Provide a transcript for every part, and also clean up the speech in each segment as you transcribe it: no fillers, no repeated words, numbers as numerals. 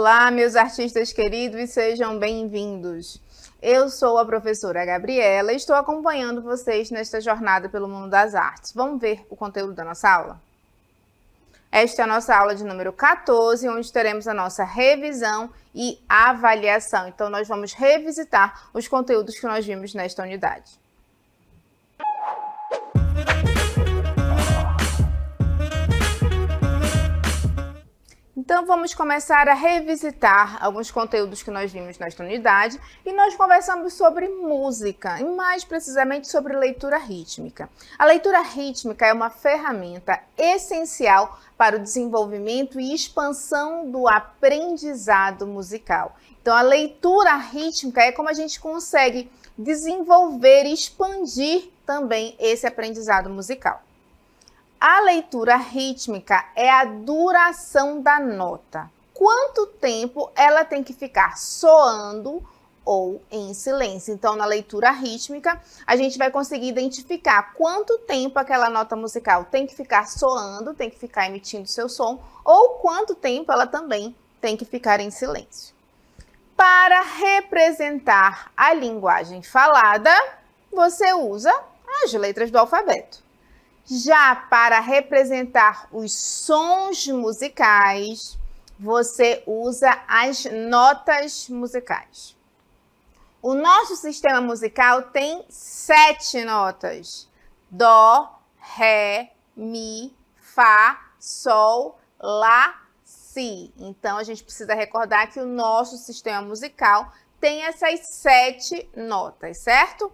Olá, meus artistas queridos, sejam bem-vindos. Eu sou a professora Gabriela e estou acompanhando vocês nesta jornada pelo mundo das artes. Vamos ver o conteúdo da nossa aula? Esta é a nossa aula de número 14, onde teremos a nossa revisão e avaliação. Então, nós vamos revisitar os conteúdos que nós vimos nesta unidade. Então, vamos começar a revisitar alguns conteúdos que nós vimos nesta unidade e nós conversamos sobre música, e mais precisamente sobre leitura rítmica. A leitura rítmica é uma ferramenta essencial para o desenvolvimento e expansão do aprendizado musical. Então, a leitura rítmica é como a gente consegue desenvolver e expandir também esse aprendizado musical. A leitura rítmica é a duração da nota. Quanto tempo ela tem que ficar soando ou em silêncio. Então, na leitura rítmica, a gente vai conseguir identificar quanto tempo aquela nota musical tem que ficar soando, tem que ficar emitindo seu som, ou quanto tempo ela também tem que ficar em silêncio. Para representar a linguagem falada, você usa as letras do alfabeto. Já para representar os sons musicais, você usa as notas musicais. O nosso sistema musical tem 7 notas: Dó, Ré, Mi, Fá, Sol, Lá, Si. Então, a gente precisa recordar que o nosso sistema musical tem essas 7 notas, certo?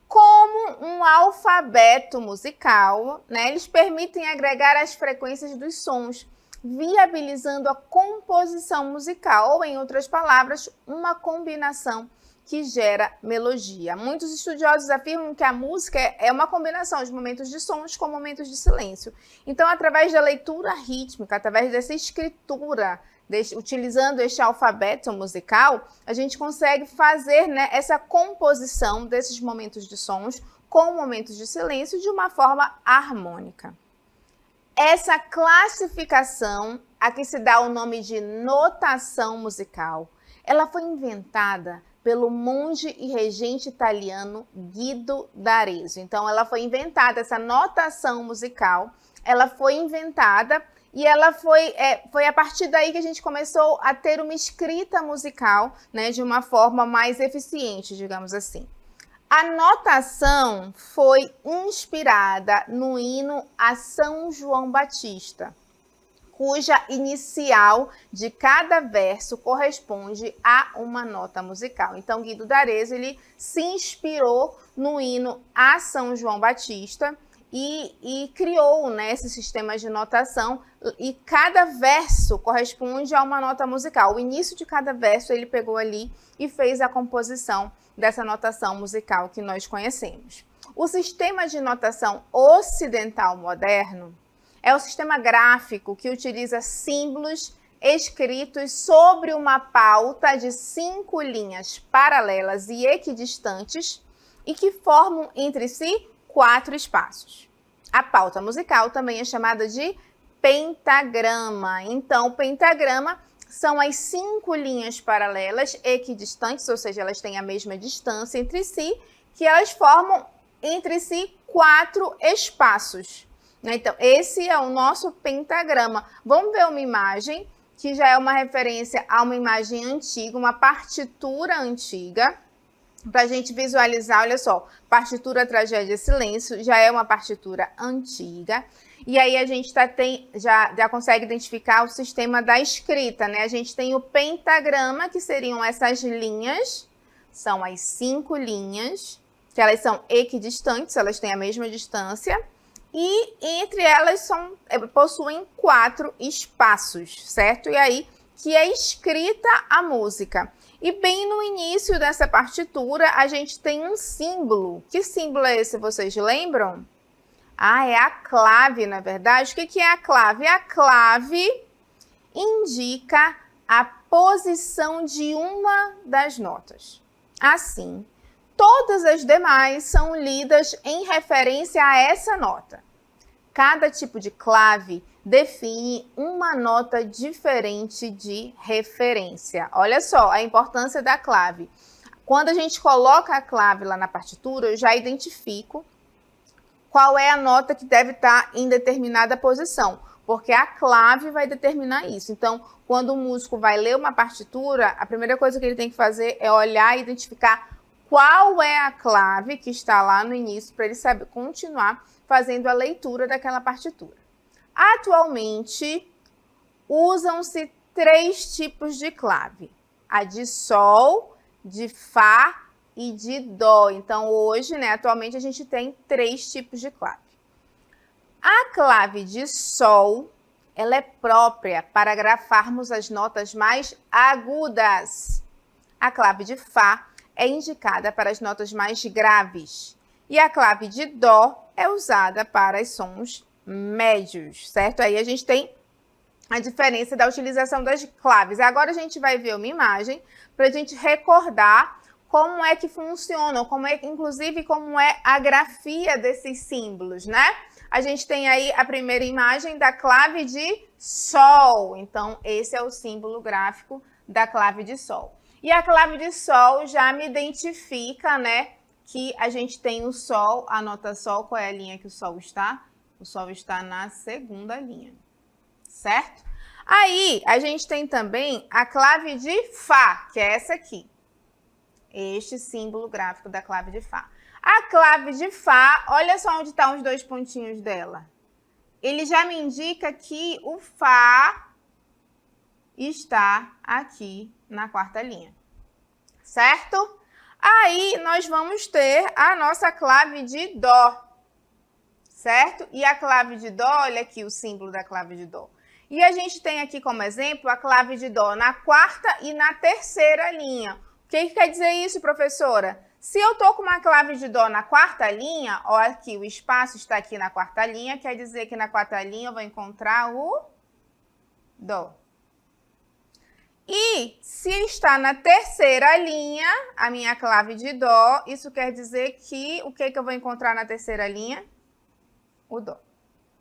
Como um alfabeto musical, eles permitem agregar as frequências dos sons, viabilizando a composição musical, ou, em outras palavras, uma combinação que gera melodia. Muitos estudiosos afirmam que a música é uma combinação de momentos de sons com momentos de silêncio. Então, através da leitura rítmica, através dessa escritura, utilizando este alfabeto musical, a gente consegue fazer essa composição desses momentos de sons com momentos de silêncio de uma forma harmônica. Essa classificação, a que se dá o nome de notação musical, ela foi inventada pelo monge e regente italiano Guido d'Arezzo. Então, ela foi inventada, essa notação musical, ela foi inventada e ela foi a partir daí que a gente começou a ter uma escrita musical, de uma forma mais eficiente, digamos assim. A notação foi inspirada no hino a São João Batista, cuja inicial de cada verso corresponde a uma nota musical. Então, Guido d'Arezzo, ele se inspirou no hino a São João Batista e criou esse sistema de notação, e cada verso corresponde a uma nota musical. O início de cada verso ele pegou ali e fez a composição dessa notação musical que nós conhecemos. O sistema de notação ocidental moderno é o sistema gráfico que utiliza símbolos escritos sobre uma pauta de 5 linhas paralelas e equidistantes e que formam entre si 4 espaços. A pauta musical também é chamada de pentagrama. Então, o pentagrama são as 5 linhas paralelas equidistantes, ou seja, elas têm a mesma distância entre si, que elas formam entre si 4 espaços. Então, esse é o nosso pentagrama. Vamos ver uma imagem que já é uma referência a uma imagem antiga, uma partitura antiga, para a gente visualizar. Olha só, partitura Tragédia Silêncio já é uma partitura antiga. E aí a gente já consegue identificar o sistema da escrita, A gente tem o pentagrama, que seriam essas linhas, são as 5 linhas, que elas são equidistantes, elas têm a mesma distância. E entre elas possuem 4 espaços, certo? E aí que é escrita a música. E bem no início dessa partitura, a gente tem um símbolo. Que símbolo é esse, vocês lembram? É a clave, na verdade. O que é a clave? A clave indica a posição de uma das notas. Assim, todas as demais são lidas em referência a essa nota. Cada tipo de clave define uma nota diferente de referência. Olha só a importância da clave. Quando a gente coloca a clave lá na partitura, eu já identifico qual é a nota que deve estar em determinada posição, porque a clave vai determinar isso. Então, quando o músico vai ler uma partitura, a primeira coisa que ele tem que fazer é olhar e identificar qual é a clave que está lá no início para ele saber continuar fazendo a leitura daquela partitura. Atualmente, usam-se 3 tipos de clave: a de Sol, de Fá e de Dó. Então, hoje, atualmente, a gente tem 3 tipos de clave. A clave de Sol, ela é própria para grafarmos as notas mais agudas. A clave de Fá é indicada para as notas mais graves. E a clave de Dó é usada para os sons médios, certo? Aí a gente tem a diferença da utilização das claves. Agora a gente vai ver uma imagem para a gente recordar como é que funcionam, inclusive como é a grafia desses símbolos, né? A gente tem aí a primeira imagem da clave de Sol. Então, esse é o símbolo gráfico da clave de Sol. E a clave de Sol já me identifica, que a gente tem o Sol, a nota Sol. Qual é a linha que o Sol está? O Sol está na segunda linha, certo? Aí, a gente tem também a clave de Fá, que é essa aqui. Este símbolo gráfico da clave de Fá. A clave de Fá, olha só onde estão os 2 pontinhos dela. Ele já me indica que o Fá está aqui na 4ª linha, certo? Aí, nós vamos ter a nossa clave de Dó, certo? E a clave de Dó, olha aqui o símbolo da clave de Dó. E a gente tem aqui como exemplo a clave de Dó na 4ª e na 3ª linha. O que quer dizer isso, professora? Se eu estou com uma clave de Dó na 4ª linha, ó, aqui o espaço está aqui na 4ª linha, quer dizer que na 4ª linha eu vou encontrar o Dó. E se está na 3ª linha, a minha clave de Dó, isso quer dizer que o que eu vou encontrar na 3ª linha? O Dó.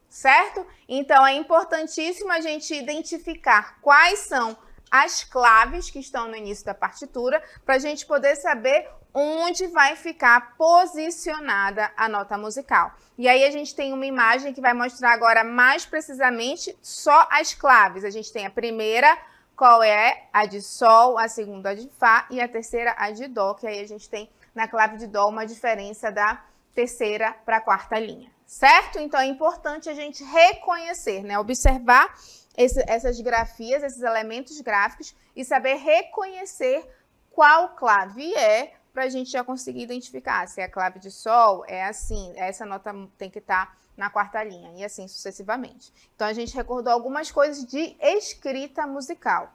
Certo? Então, é importantíssimo a gente identificar quais são as claves que estão no início da partitura para a gente poder saber onde vai ficar posicionada a nota musical. E aí a gente tem uma imagem que vai mostrar agora mais precisamente só as claves. A gente tem a primeira, qual é a de Sol, a segunda a de Fá e a terceira a de Dó, que aí a gente tem na clave de Dó uma diferença da 3ª para a 4ª linha. Certo? Então, é importante a gente reconhecer, observar essas grafias, esses elementos gráficos e saber reconhecer qual clave é para a gente já conseguir identificar. Se é a clave de Sol, é assim, essa nota tem que estar na 4ª linha e assim sucessivamente. Então, a gente recordou algumas coisas de escrita musical.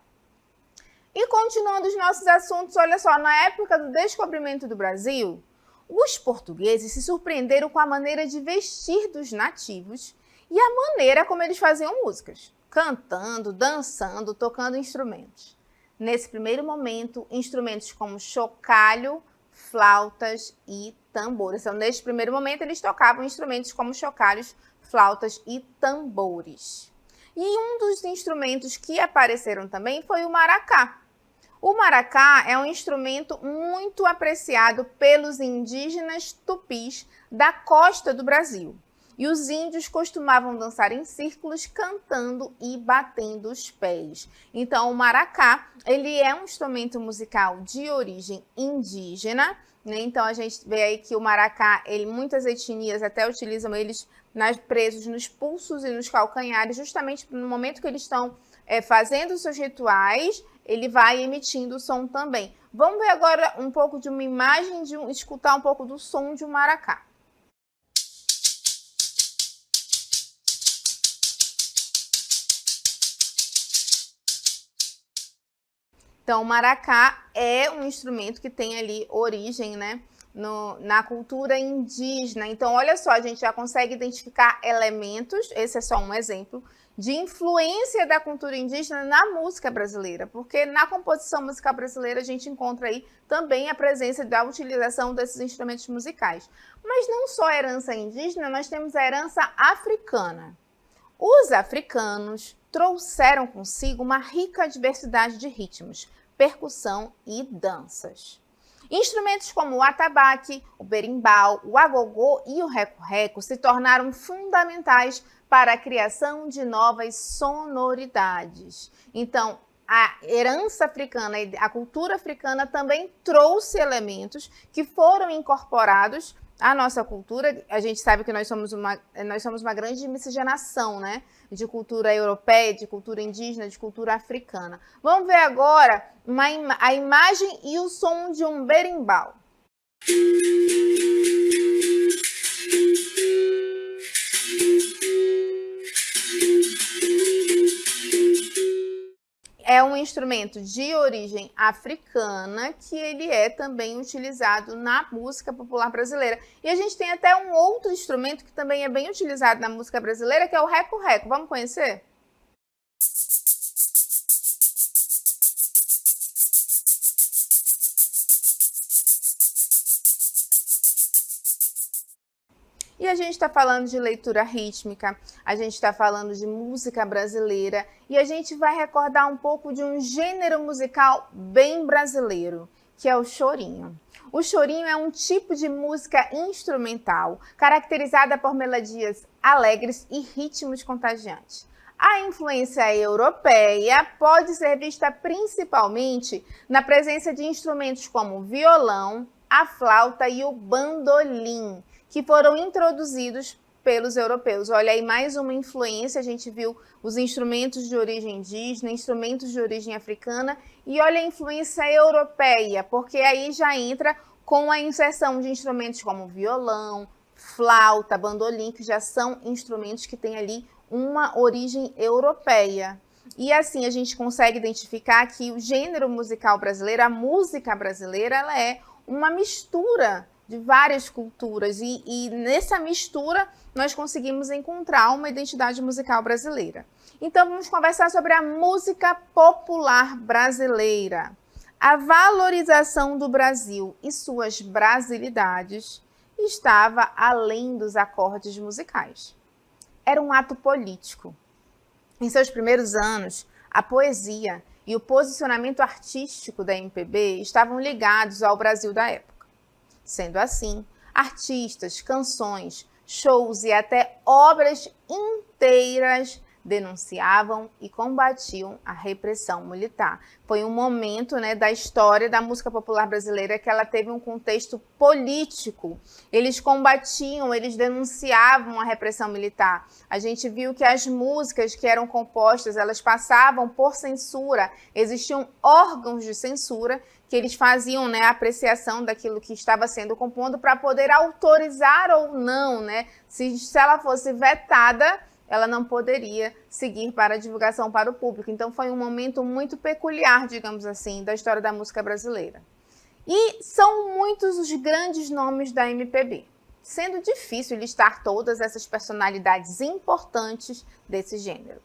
E continuando os nossos assuntos, olha só, na época do descobrimento do Brasil, os portugueses se surpreenderam com a maneira de vestir dos nativos e a maneira como eles faziam músicas, cantando, dançando, tocando instrumentos. Nesse primeiro momento, instrumentos como chocalho, flautas e tambores. Então, neste primeiro momento, eles tocavam instrumentos como chocalhos, flautas e tambores. E um dos instrumentos que apareceram também foi o maracá. O maracá é um instrumento muito apreciado pelos indígenas tupis da costa do Brasil. E os índios costumavam dançar em círculos, cantando e batendo os pés. Então, o maracá, ele é um instrumento musical de origem indígena, Então, a gente vê aí que o maracá, muitas etnias até utilizam eles presos nos pulsos e nos calcanhares, justamente no momento que eles estão fazendo os seus rituais, ele vai emitindo o som também. Vamos ver agora um pouco de uma imagem, escutar um pouco do som de um maracá. Então, o maracá é um instrumento que tem ali origem, na cultura indígena. Então, olha só, a gente já consegue identificar elementos, esse é só um exemplo, de influência da cultura indígena na música brasileira, porque na composição musical brasileira a gente encontra aí também a presença da utilização desses instrumentos musicais. Mas não só a herança indígena, nós temos a herança africana. Os africanos trouxeram consigo uma rica diversidade de ritmos, percussão e danças. Instrumentos como o atabaque, o berimbau, o agogô e o reco-reco se tornaram fundamentais para a criação de novas sonoridades. Então, a herança africana e a cultura africana também trouxe elementos que foram incorporados à nossa cultura. A gente sabe que nós somos uma grande miscigenação, né? De cultura europeia, de cultura indígena, de cultura africana. Vamos ver agora a imagem e o som de um berimbau. É um instrumento de origem africana que ele é também utilizado na música popular brasileira. E a gente tem até um outro instrumento que também é bem utilizado na música brasileira, que é o reco-reco. Vamos conhecer? E a gente está falando de leitura rítmica, a gente está falando de música brasileira e a gente vai recordar um pouco de um gênero musical bem brasileiro, que é o chorinho. O chorinho é um tipo de música instrumental, caracterizada por melodias alegres e ritmos contagiantes. A influência europeia pode ser vista principalmente na presença de instrumentos como o violão, a flauta e o bandolim, que foram introduzidos pelos europeus. Olha aí mais uma influência, a gente viu os instrumentos de origem indígena, instrumentos de origem africana e olha a influência europeia, porque aí já entra com a inserção de instrumentos como violão, flauta, bandolim, que já são instrumentos que têm ali uma origem europeia. E assim a gente consegue identificar que o gênero musical brasileiro, a música brasileira, ela é uma mistura de várias culturas e nessa mistura nós conseguimos encontrar uma identidade musical brasileira. Então vamos conversar sobre a música popular brasileira. A valorização do Brasil e suas brasilidades estava além dos acordes musicais. Era um ato político. Em seus primeiros anos, a poesia e o posicionamento artístico da MPB estavam ligados ao Brasil da época. Sendo assim, artistas, canções, shows e até obras inteiras denunciavam e combatiam a repressão militar. Foi um momento, né, da história da música popular brasileira que ela teve um contexto político. Eles combatiam, eles denunciavam a repressão militar. A gente viu que as músicas que eram compostas, elas passavam por censura. Existiam órgãos de censura que eles faziam, né, a apreciação daquilo que estava sendo composto para poder autorizar ou não, né? Se ela fosse vetada, ela não poderia seguir para a divulgação para o público. Então foi um momento muito peculiar, digamos assim, da história da música brasileira. E são muitos os grandes nomes da MPB, sendo difícil listar todas essas personalidades importantes desse gênero.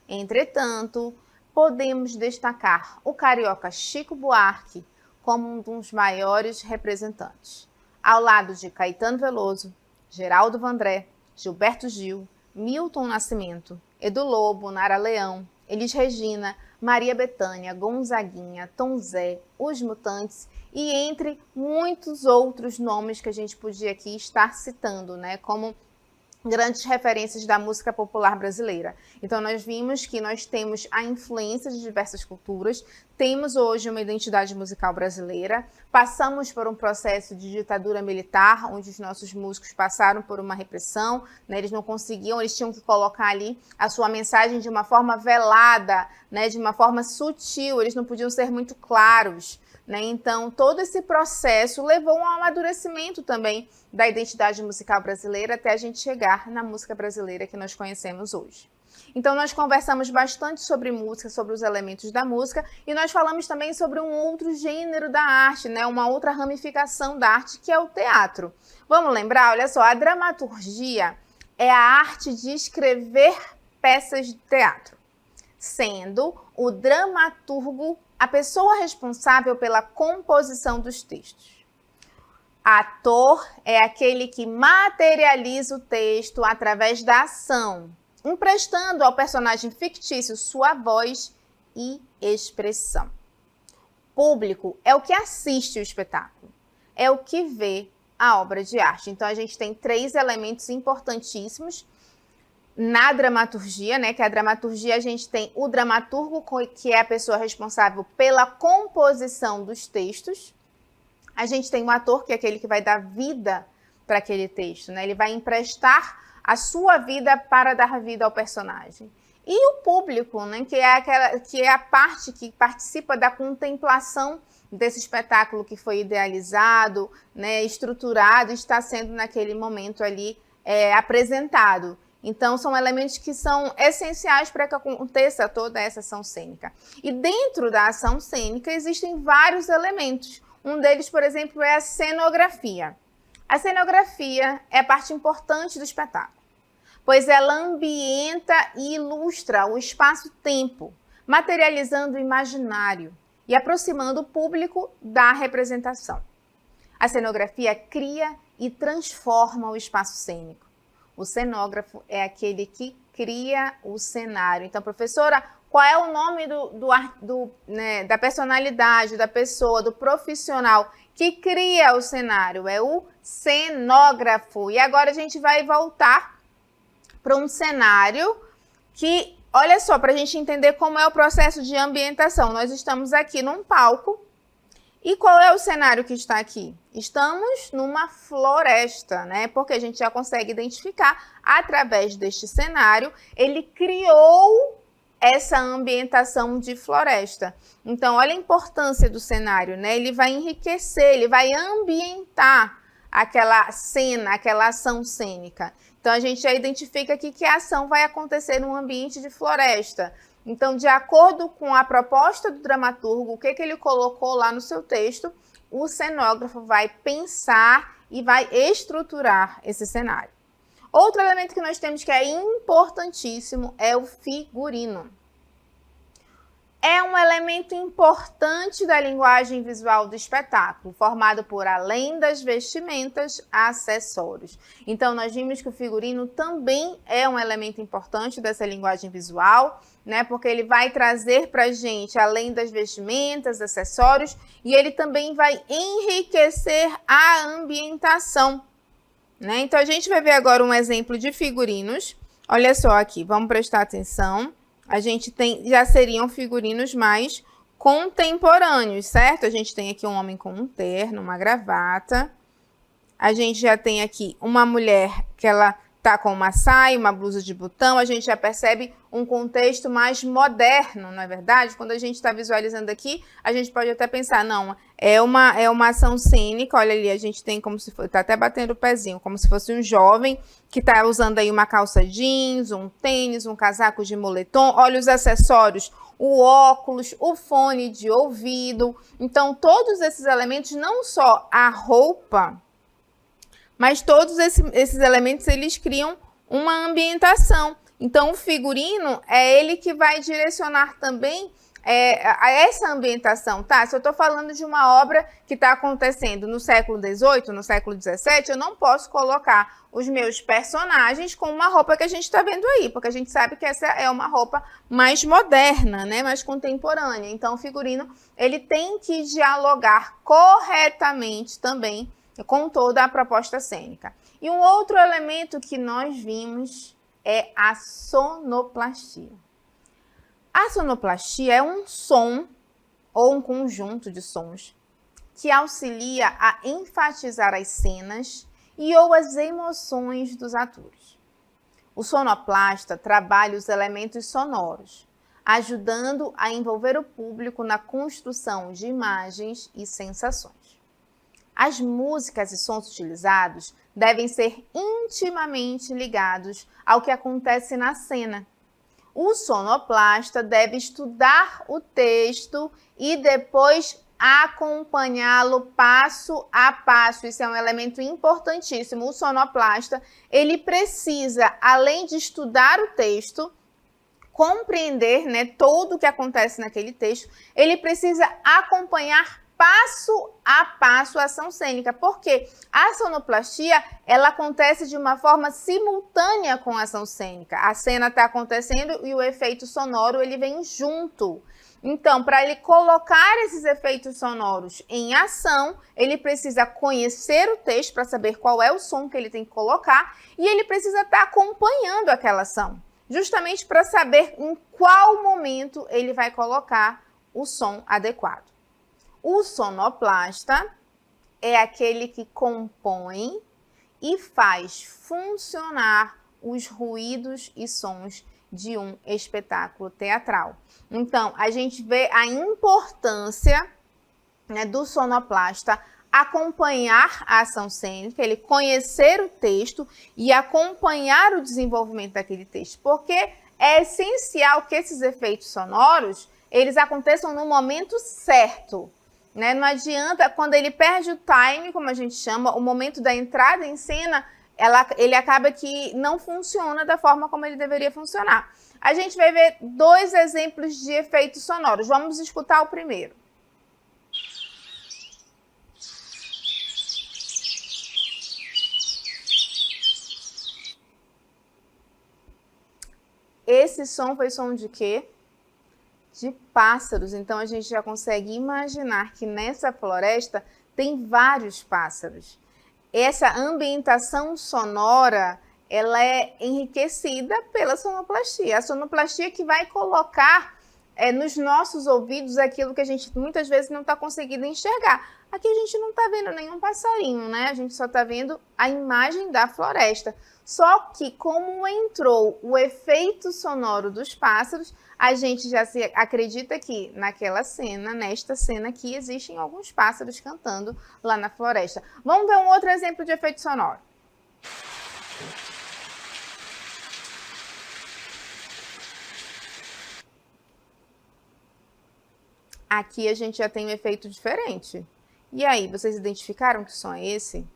Entretanto, podemos destacar o carioca Chico Buarque como um dos maiores representantes, ao lado de Caetano Veloso, Geraldo Vandré, Gilberto Gil, Milton Nascimento, Edu Lobo, Nara Leão, Elis Regina, Maria Bethânia, Gonzaguinha, Tom Zé, Os Mutantes e entre muitos outros nomes que a gente podia aqui estar citando, né, como grandes referências da música popular brasileira. Então nós vimos que nós temos a influência de diversas culturas, temos hoje uma identidade musical brasileira, passamos por um processo de ditadura militar, onde os nossos músicos passaram por uma repressão, né? Eles não conseguiam, eles tinham que colocar ali a sua mensagem de uma forma velada, né? De uma forma sutil, eles não podiam ser muito claros. Então, todo esse processo levou a um amadurecimento também da identidade musical brasileira até a gente chegar na música brasileira que nós conhecemos hoje. Então, nós conversamos bastante sobre música, sobre os elementos da música, e nós falamos também sobre um outro gênero da arte, né? Uma outra ramificação da arte, que é o teatro. Vamos lembrar? Olha só, a dramaturgia é a arte de escrever peças de teatro, sendo o dramaturgo a pessoa responsável pela composição dos textos. Ator é aquele que materializa o texto através da ação, emprestando ao personagem fictício sua voz e expressão. Público é o que assiste o espetáculo, é o que vê a obra de arte. Então, a gente tem 3 elementos importantíssimos na dramaturgia, né? Que a dramaturgia, a gente tem o dramaturgo, que é a pessoa responsável pela composição dos textos. A gente tem o ator, que é aquele que vai dar vida para aquele texto, né? Ele vai emprestar a sua vida para dar vida ao personagem. E o público, né? Que é a parte que participa da contemplação desse espetáculo que foi idealizado, né? Estruturado, está sendo naquele momento ali apresentado. Então, são elementos que são essenciais para que aconteça toda essa ação cênica. E dentro da ação cênica existem vários elementos. Um deles, por exemplo, é a cenografia. A cenografia é a parte importante do espetáculo, pois ela ambienta e ilustra o espaço-tempo, materializando o imaginário e aproximando o público da representação. A cenografia cria e transforma o espaço cênico. O cenógrafo é aquele que cria o cenário. Então, professora, qual é o nome da personalidade, da pessoa, do profissional que cria o cenário? É o cenógrafo. E agora a gente vai voltar para um cenário que, olha só, para a gente entender como é o processo de ambientação. Nós estamos aqui num palco. E qual é o cenário que está aqui? Estamos numa floresta, né? Porque a gente já consegue identificar através deste cenário, ele criou essa ambientação de floresta. Então, olha a importância do cenário, né? Ele vai enriquecer, ele vai ambientar aquela cena, aquela ação cênica. Então, a gente já identifica aqui que a ação vai acontecer num ambiente de floresta. Então, de acordo com a proposta do dramaturgo, o que ele colocou lá no seu texto, o cenógrafo vai pensar e vai estruturar esse cenário. Outro elemento que nós temos que é importantíssimo é o figurino. É um elemento importante da linguagem visual do espetáculo, formado por, além das vestimentas, acessórios. Então, nós vimos que o figurino também é um elemento importante dessa linguagem visual, né? Porque ele vai trazer para a gente, além das vestimentas, acessórios, e ele também vai enriquecer a ambientação, né? Então, a gente vai ver agora um exemplo de figurinos. Olha só aqui, vamos prestar atenção. A gente tem, já seriam figurinos mais contemporâneos, certo? A gente tem aqui um homem com um terno, uma gravata. A gente já tem aqui uma mulher que ela tá com uma saia, uma blusa de botão. A gente já percebe um contexto mais moderno, não é verdade? Quando a gente está visualizando aqui, a gente pode até pensar, não, é uma ação cênica. Olha ali, a gente tem como se fosse, tá até batendo o pezinho, como se fosse um jovem que tá usando aí uma calça jeans, um tênis, um casaco de moletom. Olha os acessórios, o óculos, o fone de ouvido. Então, todos esses elementos, não só a roupa, mas todos esses elementos, eles criam uma ambientação. Então, o figurino é ele que vai direcionar também a essa ambientação, tá? Se eu estou falando de uma obra que está acontecendo no século XVIII, no século XVII, eu não posso colocar os meus personagens com uma roupa que a gente está vendo aí, porque a gente sabe que essa é uma roupa mais moderna, né? Mais contemporânea. Então, o figurino, ele tem que dialogar corretamente também com toda a proposta cênica. E um outro elemento que nós vimos é a sonoplastia. A sonoplastia é um som ou um conjunto de sons que auxilia a enfatizar as cenas e ou as emoções dos atores. O sonoplasta trabalha os elementos sonoros, ajudando a envolver o público na construção de imagens e sensações. As músicas e sons utilizados devem ser intimamente ligados ao que acontece na cena, O sonoplasta deve estudar o texto e depois acompanhá-lo passo a passo. Isso é um elemento importantíssimo. O sonoplasta, ele precisa, além de estudar o texto, compreender, né, tudo o que acontece naquele texto, ele precisa acompanhar passo a passo a ação cênica, porque a sonoplastia, ela acontece de uma forma simultânea com a ação cênica. A cena está acontecendo e o efeito sonoro, ele vem junto. Então, para ele colocar esses efeitos sonoros em ação, ele precisa conhecer o texto para saber qual é o som que ele tem que colocar e ele precisa estar acompanhando aquela ação, justamente para saber em qual momento ele vai colocar o som adequado. O sonoplasta é aquele que compõe e faz funcionar os ruídos e sons de um espetáculo teatral. Então, a gente vê a importância, né, do sonoplasta acompanhar a ação cênica, ele conhecer o texto e acompanhar o desenvolvimento daquele texto, porque é essencial que esses efeitos sonoros, eles aconteçam no momento certo, né? Não adianta, quando ele perde o time, como a gente chama, o momento da entrada em cena, ele acaba que não funciona da forma como ele deveria funcionar. A gente vai ver 2 exemplos de efeitos sonoros. Vamos escutar o primeiro. Esse som foi som de quê? De pássaros. Então, a gente já consegue imaginar que nessa floresta tem vários pássaros. Essa ambientação sonora, ela é enriquecida pela sonoplastia. A sonoplastia que vai colocar nos nossos ouvidos aquilo que a gente muitas vezes não está conseguindo enxergar. Aqui a gente não está vendo nenhum passarinho, né? A gente só está vendo a imagem da floresta. Só que como entrou o efeito sonoro dos pássaros, a gente já se acredita que naquela cena, nesta cena aqui, existem alguns pássaros cantando lá na floresta. Vamos ver um outro exemplo de efeito sonoro. Aqui a gente já tem um efeito diferente. E aí, vocês identificaram que som é esse?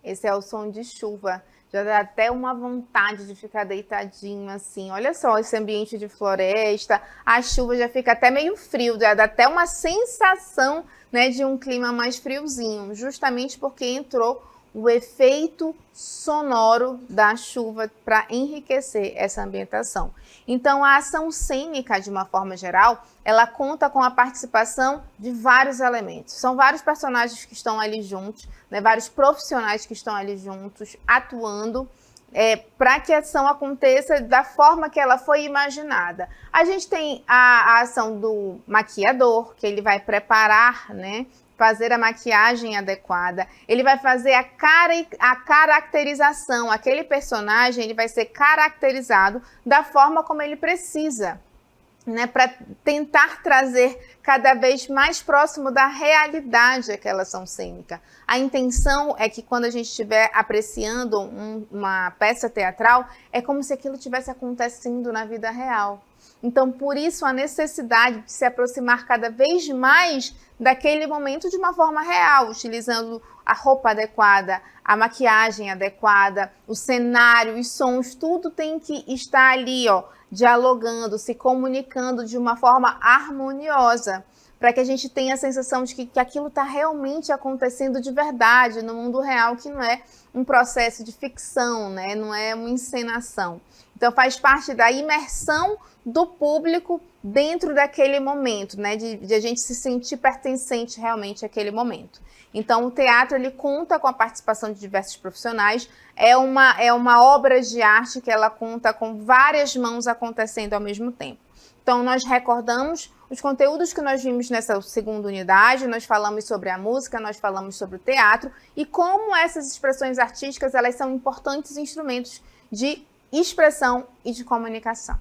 Esse é o som de chuva. Já dá até uma vontade de ficar deitadinho assim. Olha só esse ambiente de floresta, a chuva já fica até meio frio, já dá até uma sensação, né, de um clima mais friozinho, justamente porque entrou o efeito sonoro da chuva para enriquecer essa ambientação. Então, a ação cênica, de uma forma geral, ela conta com a participação de vários elementos. São vários personagens que estão ali juntos, né, vários profissionais que estão ali juntos, atuando para que a ação aconteça da forma que ela foi imaginada. A gente tem a ação do maquiador, que ele vai preparar, né, fazer a maquiagem adequada, ele vai fazer a caracterização, aquele personagem ele vai ser caracterizado da forma como ele precisa, né, para tentar trazer cada vez mais próximo da realidade aquela ação cênica. A intenção é que quando a gente estiver apreciando uma peça teatral, é como se aquilo estivesse acontecendo na vida real. Então, por isso, a necessidade de se aproximar cada vez mais daquele momento de uma forma real, utilizando a roupa adequada, a maquiagem adequada, o cenário, os sons, tudo tem que estar ali, ó, dialogando, se comunicando de uma forma harmoniosa, para que a gente tenha a sensação de que aquilo está realmente acontecendo de verdade, no mundo real, que não é um processo de ficção, né? Não é uma encenação. Então, faz parte da imersão do público dentro daquele momento, né? De a gente se sentir pertencente realmente àquele momento. Então, o teatro, ele conta com a participação de diversos profissionais, é uma obra de arte que ela conta com várias mãos acontecendo ao mesmo tempo. Então, nós recordamos os conteúdos que nós vimos nessa segunda unidade, nós falamos sobre a música, nós falamos sobre o teatro e como essas expressões artísticas, elas são importantes instrumentos de expressão e de comunicação.